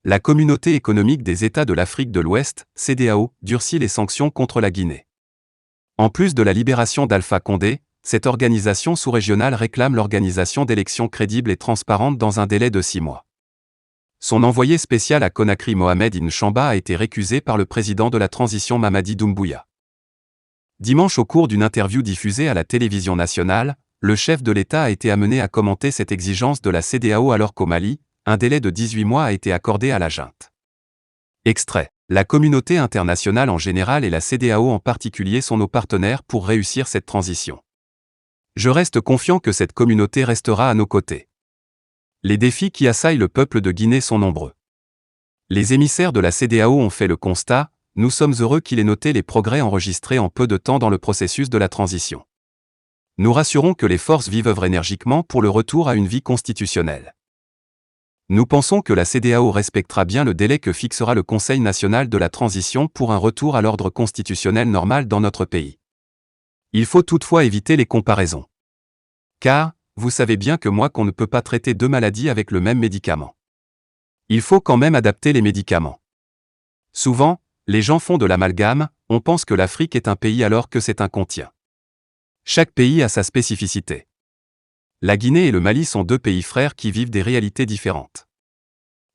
La Communauté économique des États de l'Afrique de l'Ouest, CEDEAO, durcit les sanctions contre la Guinée. En plus de la libération d'Alpha Condé, cette organisation sous-régionale réclame l'organisation d'élections crédibles et transparentes dans un délai de 6 mois. Son envoyé spécial à Conakry Mohamed Inchamba a été récusé par le président de la transition Mamadi Doumbouya. Dimanche, au cours d'une interview diffusée à la télévision nationale, le chef de l'État a été amené à commenter cette exigence de la CEDEAO alors qu'au Mali, un délai de 18 mois a été accordé à la junte. Extrait. La communauté internationale en général et la CEDEAO en particulier sont nos partenaires pour réussir cette transition. Je reste confiant que cette communauté restera à nos côtés. Les défis qui assaillent le peuple de Guinée sont nombreux. Les émissaires de la CEDEAO ont fait le constat, nous sommes heureux qu'il ait noté les progrès enregistrés en peu de temps dans le processus de la transition. Nous rassurons que les forces vivent œuvrent énergiquement pour le retour à une vie constitutionnelle. Nous pensons que la CEDEAO respectera bien le délai que fixera le Conseil national de la transition pour un retour à l'ordre constitutionnel normal dans notre pays. Il faut toutefois éviter les comparaisons. Car, vous savez bien que moi qu'on ne peut pas traiter deux maladies avec le même médicament. Il faut quand même adapter les médicaments. Souvent, les gens font de l'amalgame, on pense que l'Afrique est un pays alors que c'est un continent. Chaque pays a sa spécificité. La Guinée et le Mali sont deux pays frères qui vivent des réalités différentes.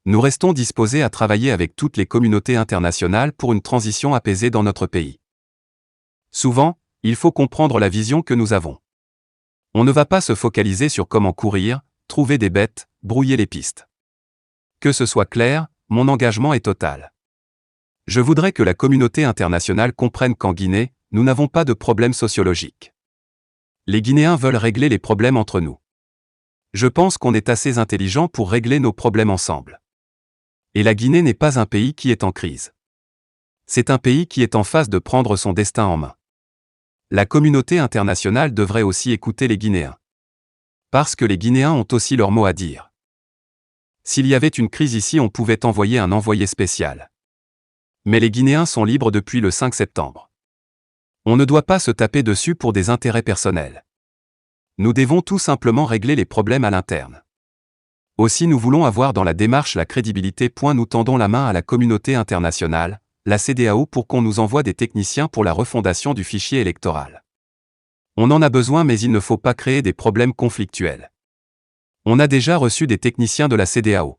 Nous restons disposés à travailler avec toutes les communautés internationales pour une transition apaisée dans notre pays. Souvent, il faut comprendre la vision que nous avons. On ne va pas se focaliser sur comment courir, trouver des bêtes, brouiller les pistes. Que ce soit clair, mon engagement est total. Je voudrais que la communauté internationale comprenne qu'en Guinée, nous n'avons pas de problème sociologique. Les Guinéens veulent régler les problèmes entre nous. Je pense qu'on est assez intelligent pour régler nos problèmes ensemble. Et la Guinée n'est pas un pays qui est en crise. C'est un pays qui est en phase de prendre son destin en main. La communauté internationale devrait aussi écouter les Guinéens. Parce que les Guinéens ont aussi leur mot à dire. S'il y avait une crise ici, on pouvait envoyer un envoyé spécial. Mais les Guinéens sont libres depuis le 5 septembre. On ne doit pas se taper dessus pour des intérêts personnels. Nous devons tout simplement régler les problèmes à l'interne. Aussi nous voulons avoir dans la démarche la crédibilité. Nous tendons la main à la communauté internationale, la CEDEAO pour qu'on nous envoie des techniciens pour la refondation du fichier électoral. On en a besoin mais il ne faut pas créer des problèmes conflictuels. On a déjà reçu des techniciens de la CEDEAO.